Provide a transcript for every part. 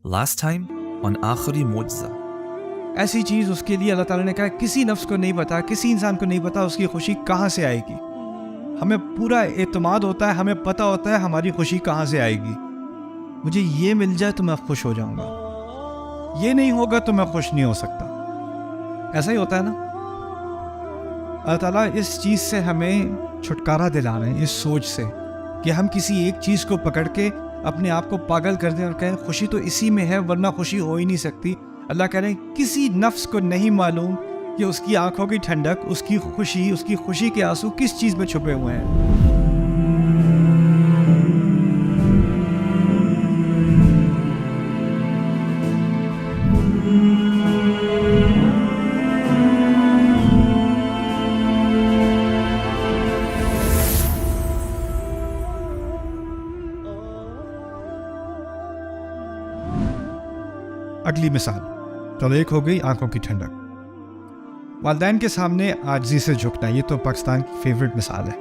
Last time on آخری معجزہ. ایسی چیز اس کے لیے اللہ تعالیٰ نے کہا کسی نفس کو نہیں پتا، کسی انسان کو نہیں پتا اس کی خوشی کہاں سے آئے گی. ہمیں پورا اعتماد ہوتا ہے، ہمیں پتہ ہوتا ہے ہماری خوشی کہاں سے آئے گی. مجھے یہ مل جائے تو میں خوش ہو جاؤں گا، یہ نہیں ہوگا تو میں خوش نہیں ہو سکتا. ایسا ہی ہوتا ہے نا. اللہ تعالیٰ اس چیز سے ہمیں چھٹکارا دلا رہے ہیں، اس سوچ سے کہ ہم کسی ایک چیز کو پکڑ کے اپنے آپ کو پاگل کر دیں اور کہیں خوشی تو اسی میں ہے ورنہ خوشی ہو ہی نہیں سکتی. اللہ کہہ رہے ہیں کسی نفس کو نہیں معلوم کہ اس کی آنکھوں کی ٹھنڈک، اس کی خوشی کے آنسو کس چیز میں چھپے ہوئے ہیں. اگلی مثال، چلو ایک ہو گئی آنکھوں کی ٹھنڈک. والدین کے سامنے عاجزی سے جھکنا، یہ تو پاکستان کی فیوریٹ مثال ہے.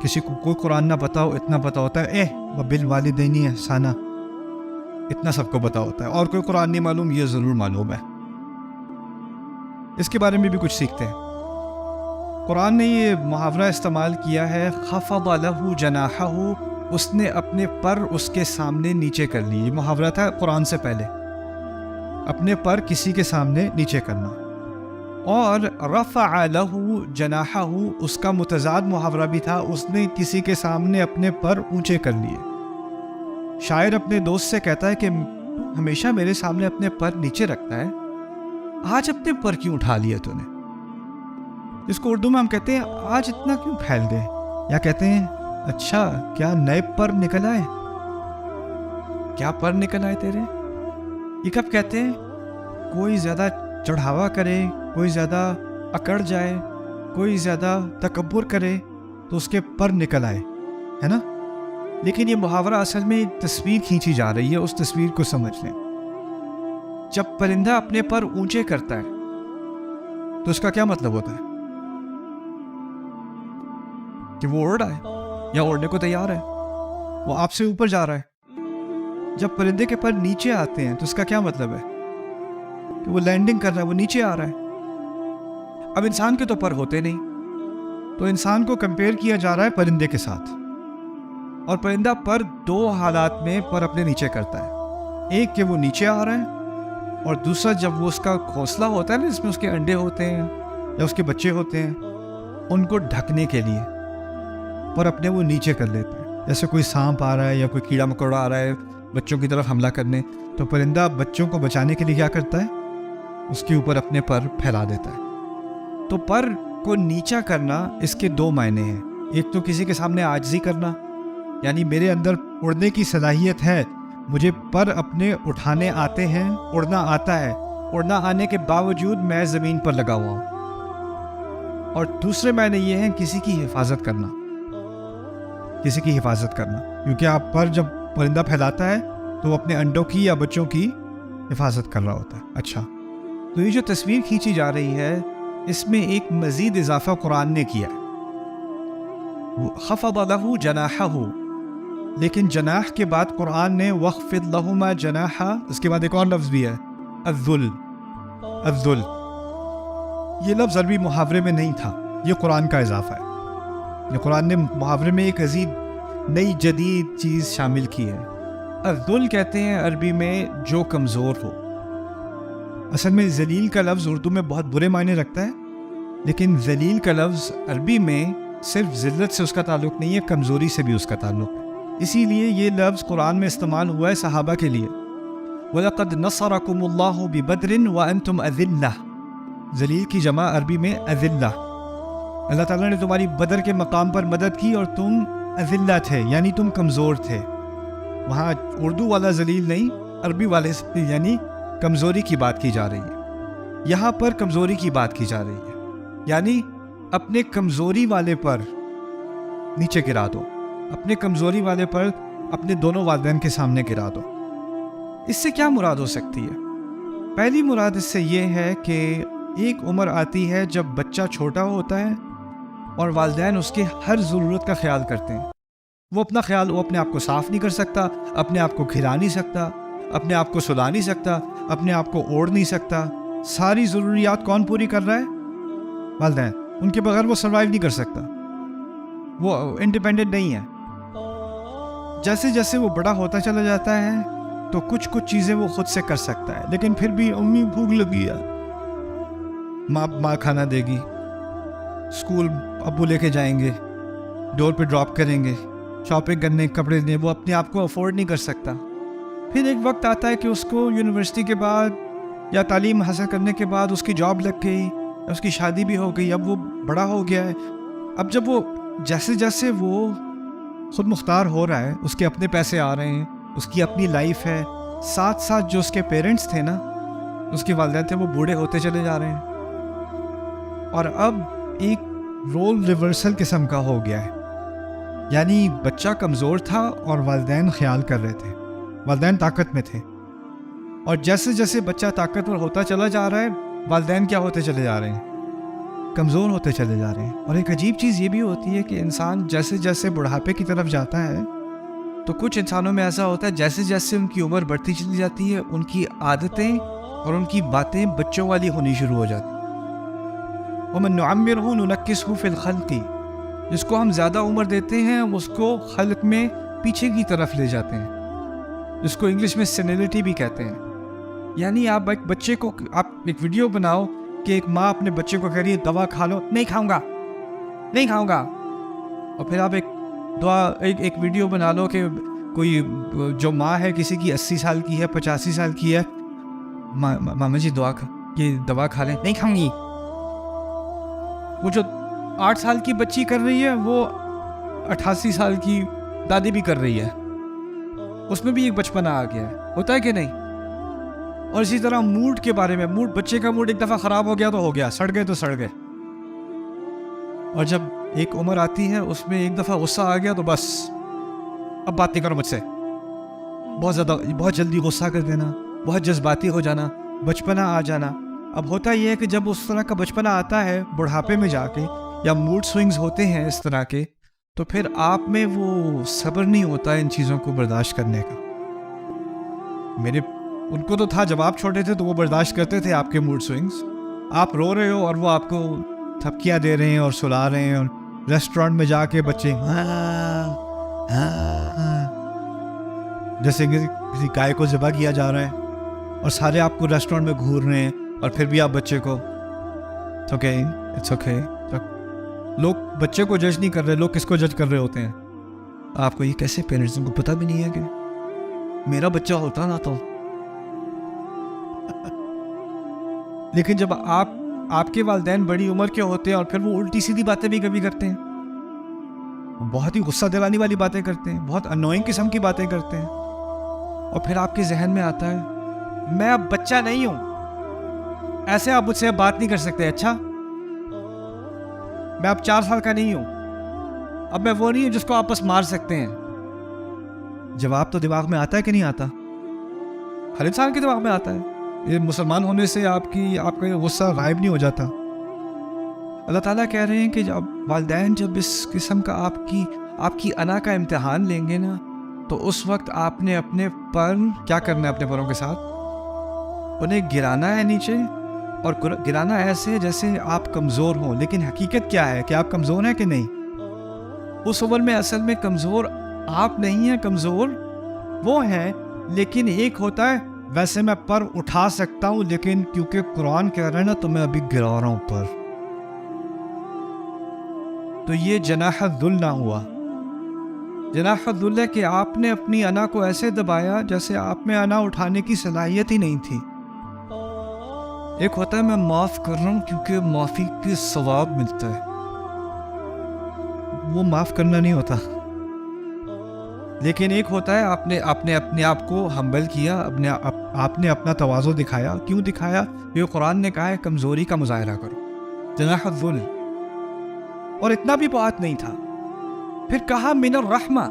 کسی کو کوئی قرآن نہ پتا ہو، اتنا پتا ہوتا ہے وبالوالدین احسانا، اتنا سب کو پتا ہوتا ہے. اور کوئی قرآن نہیں معلوم، یہ ضرور معلوم ہے. اس کے بارے میں بھی کچھ سیکھتے ہیں. قرآن نے یہ محاورہ استعمال کیا ہے، خفض لہ جناحہ، اس نے اپنے پر اس کے سامنے نیچے کر لی. یہ محاورہ تھا قرآن سے پہلے، اپنے پر کسی کے سامنے نیچے کرنا. اور رفع لہ جناحہ، اس کا متضاد محاورہ بھی تھا، اس نے کسی کے سامنے اپنے پر اونچے کر لیے. شاعر اپنے دوست سے کہتا ہے کہ ہمیشہ میرے سامنے اپنے پر نیچے رکھتا ہے، آج اپنے پر کیوں اٹھا لیا تو نے؟ اس کو اردو میں ہم کہتے ہیں آج اتنا کیوں پھیل گئے، یا کہتے ہیں اچھا کیا نئے پر نکل آئے، کیا پر نکل آئے تیرے. یہ کب کہتے ہیں؟ کوئی زیادہ چڑھاوا کرے، کوئی زیادہ اکڑ جائے، کوئی زیادہ تکبر کرے تو اس کے پر نکل آئے، ہے نا. لیکن یہ محاورہ اصل میں ایک تصویر کھینچی جا رہی ہے، اس تصویر کو سمجھ لیں. جب پرندہ اپنے پر اونچے کرتا ہے تو اس کا کیا مطلب ہوتا ہے؟ کہ وہ اڑ رہا ہے یا اڑنے کو تیار ہے، وہ آپ سے اوپر جا رہا ہے. جب پرندے کے پر نیچے آتے ہیں تو اس کا کیا مطلب ہے؟ کہ وہ لینڈنگ کر رہا ہے، وہ نیچے آ رہا ہے. اب انسان کے تو پر ہوتے نہیں، تو انسان کو کمپیئر کیا جا رہا ہے پرندے کے ساتھ. اور پرندہ پر دو حالات میں پر اپنے نیچے کرتا ہے، ایک کہ وہ نیچے آ رہا ہے، اور دوسرا جب وہ اس کا گھونسلہ ہوتا ہے نا، جس میں اس کے انڈے ہوتے ہیں یا اس کے بچے ہوتے ہیں، ان کو ڈھکنے کے لیے پر اپنے وہ نیچے کر لیتے ہیں. جیسے کوئی سانپ آ رہا ہے یا کوئی کیڑا مکوڑا آ رہا ہے بچوں کی طرف حملہ کرنے، تو پرندہ بچوں کو بچانے کے لیے کیا کرتا ہے؟ اس کے اوپر اپنے پر پھیلا دیتا ہے. تو پر کو نیچا کرنا اس کے دو معنی ہیں. ایک تو کسی کے سامنے عاجزی کرنا، یعنی میرے اندر اڑنے کی صلاحیت ہے، مجھے پر اپنے اٹھانے آتے ہیں، اڑنا آتا ہے، اڑنا آنے کے باوجود میں زمین پر لگا ہوا ہوں. اور دوسرے معنی یہ ہیں کسی کی حفاظت کرنا، کسی کی حفاظت کرنا، کیونکہ آپ پر جب پرندہ پھیلاتا ہے تو وہ اپنے انڈوں کی یا بچوں کی حفاظت کر رہا ہوتا ہے. اچھا، تو یہ جو تصویر کھینچی جا رہی ہے اس میں ایک مزید اضافہ قرآن نے کیا ہے، خفض لہ جناحہ، لیکن جناح کے بعد قرآن نے وخفض لہما جناحا، اس کے بعد ایک اور لفظ بھی ہے الذل. الذل یہ لفظ عربی محاورے میں نہیں تھا، یہ قرآن کا اضافہ ہے. یہ قرآن نے محاورے میں ایک عزیز نئی جدید چیز شامل کی ہے. الذل کہتے ہیں عربی میں جو کمزور ہو. اصل میں ذلیل کا لفظ اردو میں بہت برے معنی رکھتا ہے، لیکن ذلیل کا لفظ عربی میں صرف ذلت سے اس کا تعلق نہیں ہے، کمزوری سے بھی اس کا تعلق ہے. اسی لیے یہ لفظ قرآن میں استعمال ہوا ہے صحابہ کے لیے. وَلَقَدْ نَصَرَكُمُ اللَّهُ بِبَدْرٍ وَأَنْتُمْ أَذِلَّةٌ، ذلیل کی جمع عربی میں اذلہ. اللہ تعالیٰ نے تمہاری بدر کے مقام پر مدد کی اور تم اذلہ تھے، یعنی تم کمزور تھے. وہاں اردو والا ذلیل نہیں، عربی والے سے یعنی کمزوری کی بات کی جا رہی ہے. یہاں پر کمزوری کی بات کی جا رہی ہے، یعنی اپنے کمزوری والے پر نیچے گرا دو، اپنے کمزوری والے پر اپنے دونوں والدین کے سامنے گرا دو. اس سے کیا مراد ہو سکتی ہے؟ پہلی مراد اس سے یہ ہے کہ ایک عمر آتی ہے جب بچہ چھوٹا ہوتا ہے اور والدین اس کے ہر ضرورت کا خیال کرتے ہیں. وہ اپنا خیال، وہ اپنے آپ کو صاف نہیں کر سکتا، اپنے آپ کو کھلا نہیں سکتا، اپنے آپ کو سلا نہیں سکتا، اپنے آپ کو اوڑھ نہیں سکتا. ساری ضروریات کون پوری کر رہا ہے؟ والدین. ان کے بغیر وہ سروائیو نہیں کر سکتا، وہ انڈیپینڈنٹ نہیں ہے. جیسے جیسے وہ بڑا ہوتا چلا جاتا ہے تو کچھ چیزیں وہ خود سے کر سکتا ہے، لیکن پھر بھی امی بھوک لگی ہے، ماں کھانا دے گی، اسکول ابو لے کے جائیں گے، ڈور پہ ڈراپ کریں گے، شاپنگ کرنے، کپڑے دینے، وہ اپنے آپ کو افورڈ نہیں کر سکتا. پھر ایک وقت آتا ہے کہ اس کو یونیورسٹی کے بعد یا تعلیم حاصل کرنے کے بعد اس کی جاب لگ گئی، اس کی شادی بھی ہو گئی، اب وہ بڑا ہو گیا ہے. اب جب وہ جیسے جیسے وہ خود مختار ہو رہا ہے، اس کے اپنے پیسے آ رہے ہیں، اس کی اپنی لائف ہے، ساتھ ساتھ جو اس کے پیرنٹس تھے نا، اس کے والدین تھے، وہ بوڑھے ہوتے چلے جا رہے ہیں. اور اب ایک رول ریورسل قسم کا ہو گیا ہے. یعنی بچہ کمزور تھا اور والدین خیال کر رہے تھے، والدین طاقت میں تھے. اور جیسے جیسے بچہ طاقتور ہوتا چلا جا رہا ہے، والدین کیا ہوتے چلے جا رہے ہیں؟ کمزور ہوتے چلے جا رہے ہیں. اور ایک عجیب چیز یہ بھی ہوتی ہے کہ انسان جیسے جیسے بڑھاپے کی طرف جاتا ہے تو کچھ انسانوں میں ایسا ہوتا ہے جیسے جیسے ان کی عمر بڑھتی چلی جاتی ہے، ان کی عادتیں اور ان کی باتیں بچوں والی ہونی شروع ہو جاتی ہیں. وَمَن نُعَمِّرْهُ نُنَكِّسْهُ فِي الْخَلْقِ، جس کو ہم زیادہ عمر دیتے ہیں اس کو خلق میں پیچھے کی طرف لے جاتے ہیں، جس کو انگلش میں سینیلٹی بھی کہتے ہیں. یعنی آپ ایک بچے کو، آپ ایک ویڈیو بناؤ کہ ایک ماں اپنے بچے کو کہہ رہی ہے دوا کھا لو، نہیں کھاؤں گا، نہیں کھاؤں گا. اور پھر آپ ایک ویڈیو بنا لو کہ کوئی جو ماں ہے کسی کی 80 سال کی ہے، 85 سال کی ہے، ماما جی دوا کھا لیں، نہیں کھاؤں گی. وہ جو 8 سال کی بچی کر رہی ہے وہ 88 سال کی دادی بھی کر رہی ہے. اس میں بھی ایک بچپنا آ گیا ہے، ہوتا ہے کہ نہیں؟ اور اسی طرح موڈ کے بارے میں، بچے کا موڈ ایک دفعہ خراب ہو گیا تو ہو گیا، سڑ گئے تو سڑ گئے. اور جب ایک عمر آتی ہے اس میں ایک دفعہ غصہ آ گیا تو بس اب بات نہیں کرو مجھ سے. بہت جلدی غصہ کر دینا، بہت جذباتی ہو جانا، بچپنا آ جانا. اب ہوتا یہ ہے کہ جب اس طرح کا بچپنا آتا ہے بڑھاپے میں جا کے، یا موڈ سوئنگز ہوتے ہیں اس طرح کے، تو پھر آپ میں وہ صبر نہیں ہوتا ان چیزوں کو برداشت کرنے کا. ان کو تو تھا جب آپ چھوٹے تھے تو وہ برداشت کرتے تھے آپ کے موڈ سوئنگز. آپ رو رہے ہو اور وہ آپ کو تھپکیاں دے رہے ہیں اور سلا رہے ہیں، اور ریسٹورینٹ میں جا کے بچے جیسے کسی گائے کو ذبح کیا جا رہا ہے، اور سارے آپ کو ریسٹورینٹ میں گھور رہے ہیں، اور پھر بھی آپ بچے کو اٹس اوکے. لوگ بچے کو جج نہیں کر رہے، لوگ کس کو جج کر رہے ہوتے ہیں؟ آپ کو. یہ کیسے پیرنٹس کو پتہ بھی نہیں ہے کہ میرا بچہ ہوتا نا تو. لیکن جب آپ کے والدین بڑی عمر کے ہوتے ہیں اور پھر وہ الٹی سیدھی باتیں بھی کبھی کرتے ہیں، بہت ہی غصہ دلانے والی باتیں کرتے ہیں، بہت انوئنگ قسم کی باتیں کرتے ہیں، اور پھر آپ کے ذہن میں آتا ہے میں اب بچہ نہیں ہوں، ایسے آپ مجھ سے اب بات نہیں کر سکتے. اچھا میں اب 4 سال کا نہیں ہوں، اب میں وہ نہیں ہوں جس کو آپ بس مار سکتے ہیں. جواب تو دماغ میں آتا ہے کہ نہیں آتا؟ ہر انسان کے دماغ میں آتا ہے. یہ مسلمان ہونے سے آپ کا یہ غصہ غائب نہیں ہو جاتا. اللہ تعالیٰ کہہ رہے ہیں کہ جب والدین جب اس قسم کا آپ کی انا کا امتحان لیں گے نا، تو اس وقت آپ نے اپنے پر کیا کرنا ہے؟ اپنے پروں کے ساتھ انہیں گرانا ہے نیچے، اور گرانا ایسے جیسے آپ کمزور ہوں. لیکن حقیقت کیا ہے کہ آپ کمزور ہیں کہ نہیں؟ اس عمر میں اصل میں کمزور آپ نہیں ہیں، کمزور وہ ہیں. لیکن ایک ہوتا ہے ویسے میں پر اٹھا سکتا ہوں، لیکن کیونکہ قرآن کہہ رہا ہے نا تو میں ابھی گرا رہا ہوں پر. تو یہ جناح الذل نہ ہوا. جناح الذل ہے کہ آپ نے اپنی انا کو ایسے دبایا جیسے آپ میں انا اٹھانے کی صلاحیت ہی نہیں تھی. ایک ہوتا ہے میں معاف کر رہا ہوں کیونکہ معافی کے ثواب ملتا ہے، وہ معاف کرنا نہیں ہوتا. لیکن ایک ہوتا ہے آپ نے اپنے آپ کو ہمبل کیا، آپ نے اپنا تواضع دکھایا. کیوں دکھایا؟ یہ قرآن نے کہا ہے کمزوری کا مظاہرہ کرو، جناح الذل. اور اتنا بھی بات نہیں تھا، پھر کہا من الرحمہ.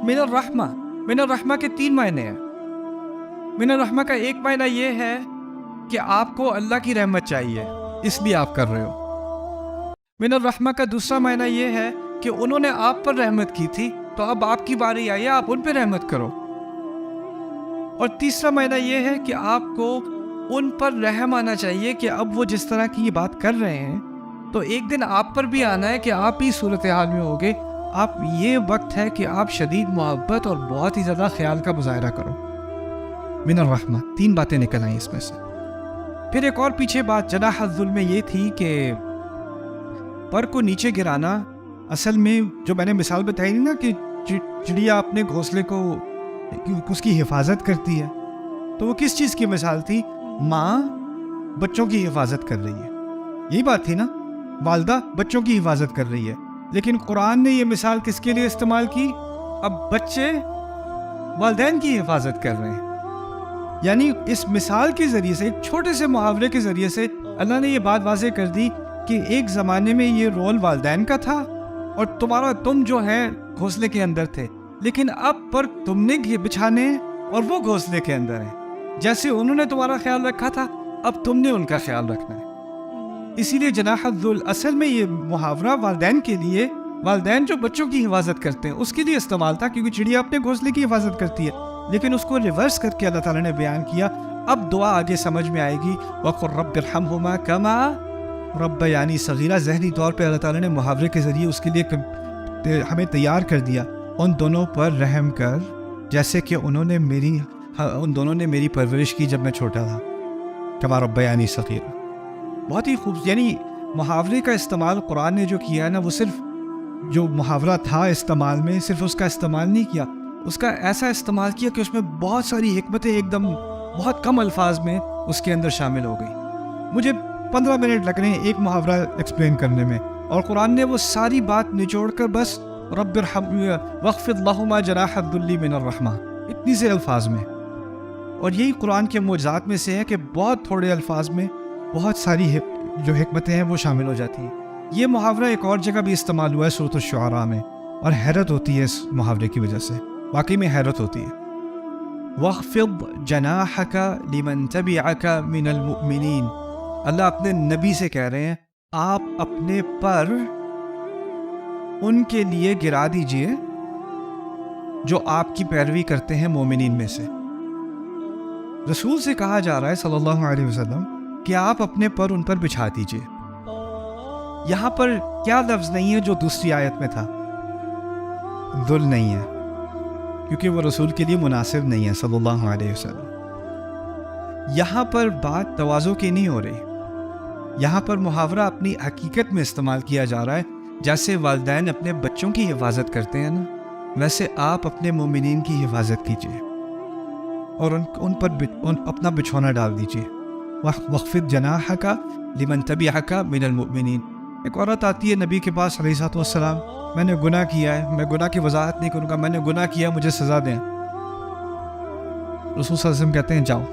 من الرحمہ، من الرحمہ کے 3 معنی ہیں. من الرحمہ کا ایک معنی یہ ہے کہ آپ کو اللہ کی رحمت چاہیے، اس لیے آپ کر رہے ہو. من الرحمہ کا دوسرا معنی یہ ہے کہ انہوں نے آپ پر رحمت کی تھی تو اب آپ کی باری آئی ہے، آپ ان پہ رحمت کرو۔ اور تیسرا معنی یہ ہے کہ آپ کو ان پر رحم آنا چاہیے کہ اب وہ جس طرح کی یہ بات کر رہے ہیں تو ایک دن آپ پر بھی آنا ہے کہ آپ ہی صورتحال میں ہوگے۔ آپ یہ وقت ہے کہ آپ شدید محبت اور بہت ہی زیادہ خیال کا مظاہرہ کرو۔ من الرحمہ، 3 باتیں نکل آئیں اس میں سے۔ پھر ایک اور پیچھے بات جناح الذل میں یہ تھی کہ پر کو نیچے گرانا، اصل میں جو میں نے مثال بتائی نا کہ چڑیا اپنے گھونسلے کو اس کی حفاظت کرتی ہے، تو وہ کس چیز کی مثال تھی؟ ماں بچوں کی حفاظت کر رہی ہے، یہی بات تھی نا، والدہ بچوں کی حفاظت کر رہی ہے۔ لیکن قرآن نے یہ مثال کس کے لیے استعمال کی؟ اب بچے والدین کی حفاظت کر رہے ہیں۔ یعنی اس مثال کے ذریعے سے، ایک چھوٹے سے محاورے کے ذریعے سے اللہ نے یہ بات واضح کر دی کہ ایک زمانے میں یہ رول والدین کا تھا اور تم جو ہے گھونسلے کے اندر تھے، لیکن اب پر تم نے بچھانے اور وہ گھونسلے کے اندر ہیں۔ جیسے انہوں نے تمہارا خیال رکھا تھا، اب تم نے ان کا خیال رکھنا ہے۔ اسی لیے جناح الذل اصل میں یہ محاورہ والدین کے لیے، والدین جو بچوں کی حفاظت کرتے ہیں اس کے لیے استعمال تھا، کیونکہ چڑیا اپنے گھونسلے کی حفاظت کرتی ہے، لیکن اس کو ریورس کر کے اللہ تعالیٰ نے بیان کیا۔ اب دعا آگے سمجھ میں آئے گی، وَقُلْ رَبِّ ارْحَمْهُمَا كَمَا رَبَّيَانِي صَغِيرًا۔ ذہنی طور پہ اللہ تعالیٰ نے محاورے کے ذریعے اس کے لیے ہمیں تیار کر دیا، ان دونوں پر رحم کر جیسے کہ ان دونوں نے میری پرورش کی جب میں چھوٹا تھا، کما ربیانی صغیرا۔ بہت ہی یعنی محاورے کا استعمال قرآن نے جو کیا ہے نا، وہ صرف جو محاورہ تھا استعمال میں، صرف اس کا استعمال نہیں کیا، اس کا ایسا استعمال کیا کہ اس میں بہت ساری حکمتیں ایک دم بہت کم الفاظ میں اس کے اندر شامل ہو گئی۔ مجھے 15 منٹ لگ رہے ہیں ایک محاورہ ایکسپلین کرنے میں، اور قرآن نے وہ ساری بات نچوڑ کر بس رب ارحم واخفض لہما جناح الذل من الرحمہ، اتنی سے الفاظ میں۔ اور یہی قرآن کے معجزات میں سے ہے کہ بہت تھوڑے الفاظ میں بہت ساری جو حکمتیں ہیں وہ شامل ہو جاتی ہیں۔ یہ محاورہ ایک اور جگہ بھی استعمال ہوا ہے سورۃ الشعراء میں، اور حیرت ہوتی ہے اس محاورے کی وجہ سے، واقعی میں حیرت ہوتی ہے۔ وَاخْفِضْ جَنَاحَكَ لِمَنْ تَبِعَكَ مِنَ الْمُؤْمِنِينَ، اللہ اپنے نبی سے کہہ رہے ہیں آپ اپنے پر ان کے لیے گرا دیجئے جو آپ کی پیروی کرتے ہیں مومنین میں سے۔ رسول سے کہا جا رہا ہے صلی اللہ علیہ وسلم کہ آپ اپنے پر ان پر بچھا دیجئے۔ یہاں پر کیا لفظ نہیں ہے جو دوسری آیت میں تھا؟ ذل نہیں ہے، کیونکہ وہ رسول کے لیے مناسب نہیں ہے صلی اللہ علیہ وسلم۔ یہاں پر بات تواضع کی نہیں ہو رہی، یہاں پر محاورہ اپنی حقیقت میں استعمال کیا جا رہا ہے۔ جیسے والدین اپنے بچوں کی حفاظت کرتے ہیں نا، ویسے آپ اپنے مومنین کی حفاظت کیجیے اور ان پر اپنا بچھونا ڈال دیجیے۔ وَاخْفِضْ جَنَاحَكَ لِمَنْ تَبِعَكَ مِنَ الْمُؤْمِنِينَ۔ ایک عورت آتی ہے نبی کے پاس علیہ الصلوۃ والسلام، میں نے گناہ کیا ہے، میں گناہ کی وضاحت نہیں کروں گا، میں نے گناہ کیا، مجھے سزا دیں۔ رسول صلی اللہ علیہ وسلم کہتے ہیں جاؤ،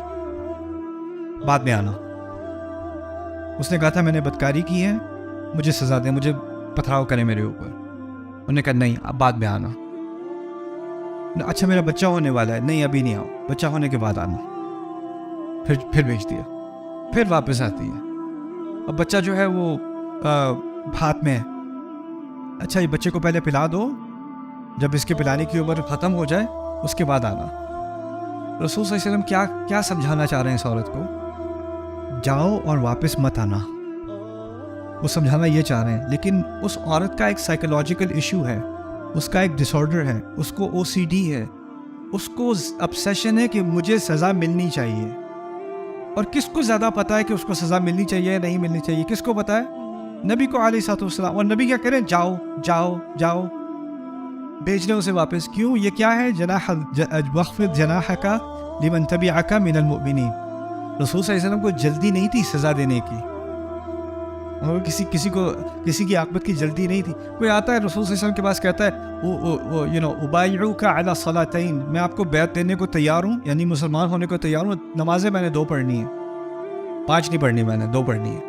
بعد میں آنا۔ اس نے کہا تھا میں نے بدکاری کی ہے، مجھے سزا دیں، مجھے پتھراؤ کریں میرے اوپر۔ انہوں نے کہا نہیں، اب بعد میں آنا۔ اچھا میرا بچہ ہونے والا ہے، نہیں ابھی نہیں آؤ، بچہ ہونے کے بعد آنا۔ پھر بھیج دیا، پھر واپس آتی ہے۔ اب بچہ جو ہے وہ ہاتھ میں ہے، اچھا یہ بچے کو پہلے پلا دو، جب اس کے پلانے کی عمر ختم ہو جائے اس کے بعد آنا۔ رسول صلی اللہ علیہ وسلم کیا سمجھانا چاہ رہے ہیں اس عورت کو؟ جاؤ اور واپس مت آنا، وہ سمجھانا یہ چاہ رہے ہیں۔ لیکن اس عورت کا ایک سائیکولوجیکل ایشو ہے، اس کا ایک ڈس آرڈر ہے، اس کو OCD ہے، اس کو obsession ہے کہ مجھے سزا ملنی چاہیے۔ اور کس کو زیادہ پتا ہے کہ اس کو سزا ملنی چاہیے یا نہیں ملنی چاہیے؟ کس کو پتا ہے؟ نبی کو علیہ الصلوۃ والسلام۔ اور نبی کیا کریں؟ جاؤ جاؤ جاؤ، بھیج لیں اسے واپس۔ کیوں؟ یہ کیا ہے؟ وَاخْفِضْ جَنَاحَكَ لِمَنْ تَبِعَكَ مِنَ الْمُؤْمِنِينَ۔ رسول صلی اللہ علیہ وسلم کو جلدی نہیں تھی سزا دینے کی، اور کسی کی عاقبت کی جلدی نہیں تھی۔ کوئی آتا ہے رسول صلی اللہ علیہ وسلم کے پاس کہتا ہے اُبَايِعُكَ عَلَى الصَّلَاتَيْن، میں آپ کو بیعت دینے کو تیار ہوں، یعنی مسلمان ہونے کو تیار ہوں، نمازیں میں نے 2 پڑھنی ہیں، 5 نہیں پڑھنی، میں نے 2 پڑھنی ہے۔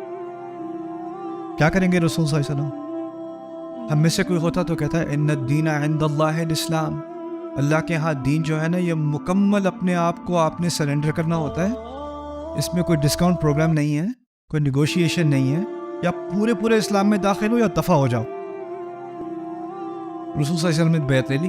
کیا کریں گے رسول صلی اللہ علیہ وسلم؟ ہم میں سے کوئی ہوتا تو کہتا ہے ان الدین عند اللہ الاسلام، اللہ کے ہاں دین جو ہے نا یہ مکمل اپنے آپ کو آپ نے سرنڈر کرنا ہوتا ہے، اس میں کوئی ڈسکاؤنٹ پروگرام نہیں ہے، کوئی نیگوشیشن نہیں ہے، یا پورے اسلام میں داخل ہو یا دفع ہو جاؤ۔ رسول صلی اللہ علیہ وسلم نے بیعت لے لی،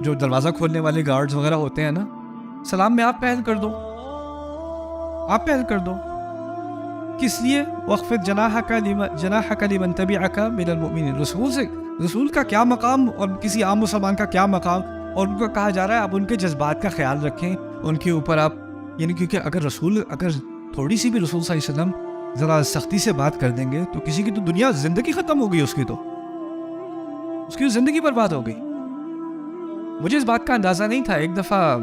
جو دروازہ کھولنے والے گارڈز وغیرہ ہوتے ہیں نا, سلام میں آپ پہل کر دو, آپ پہل کر دو. کس لیے؟ وَخْفِضْ جَنَاحَكَ لِمَنْ تَبِعَكَ مِنَ الْمُؤْمِنِينَ. رسول کا کیا مقام اور کسی عام مسلمان کا کیا مقام, اور ان کو کہا جا رہا ہے آپ ان کے جذبات کا خیال رکھیں, ان کے اوپر آپ یعنی کیونکہ اگر تھوڑی سی بھی رسول صلی اللہ علیہ وسلم ذرا سختی سے بات کر دیں گے تو کسی کی تو دنیا زندگی ختم ہو گئی, اس کی زندگی برباد ہو گئی. مجھے اس بات کا اندازہ نہیں تھا. ایک دفعہ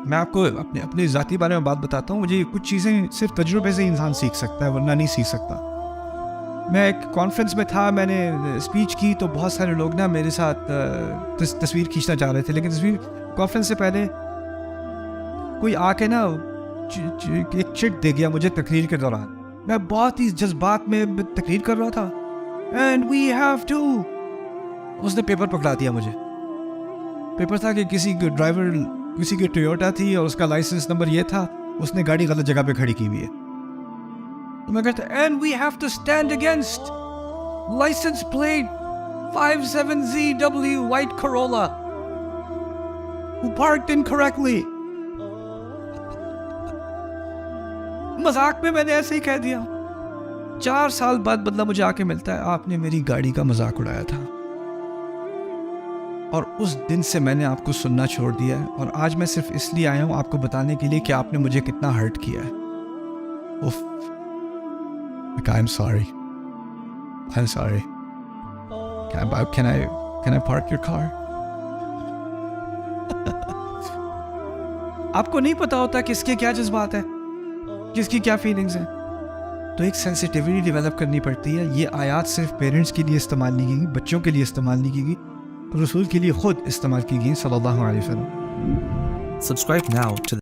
میں آپ کو اپنے ذاتی بارے میں بات بتاتا ہوں. مجھے کچھ چیزیں صرف تجربے سے انسان سیکھ سکتا ہے ورنہ نہیں سیکھ سکتا. میں ایک کانفرنس میں تھا, میں نے اسپیچ کی تو بہت سارے لوگ نا میرے ساتھ تصویر کھینچنا چاہ رہے تھے, لیکن کانفرنس سے پہلے کوئی آ کے نا ایک چٹ دے گیا مجھے تقریر کے دوران. میں بہت ہی جذبات میں تقریر کر رہا تھا. اینڈ وی ہیو ٹو, اس نے پیپر پکڑا دیا مجھے. پیپر تھا کہ کسی کی ٹویوٹا تھی اور اس کا لائسنس نمبر یہ تھا, اس نے گاڑی غلط جگہ پہ کھڑی کی ہوئی ہے. تو میں کہتا and we have to stand against license plate 57ZW white Corolla who parked incorrectly. مذاق میں نے ایسے ہی کہہ دیا. 4 سال بعد بدلہ مجھے آ کے ملتا ہے, آپ نے میری گاڑی کا مذاق اڑایا تھا. اور اس دن سے میں نے آپ کو سننا چھوڑ دیا ہے, اور آج میں صرف اس لیے آیا ہوں آپ کو بتانے کے لیے کہ آپ نے مجھے کتنا ہرٹ کیا ہے. اوف, I'm sorry. Can I park your car? آپ کو نہیں پتا ہوتا کس کے کیا جذبات ہیں, کس کی کیا فیلنگز ہیں, تو ایک سینسیٹیوٹی ڈیولپ کرنی پڑتی ہے. یہ آیات صرف پیرنٹس کے لیے استعمال نہیں کی گئی, بچوں کے لیے استعمال نہیں کی گئی, رسول کے لیے خود استعمال کی گئی صلی اللہ علیہ وسلم. Subscribe now to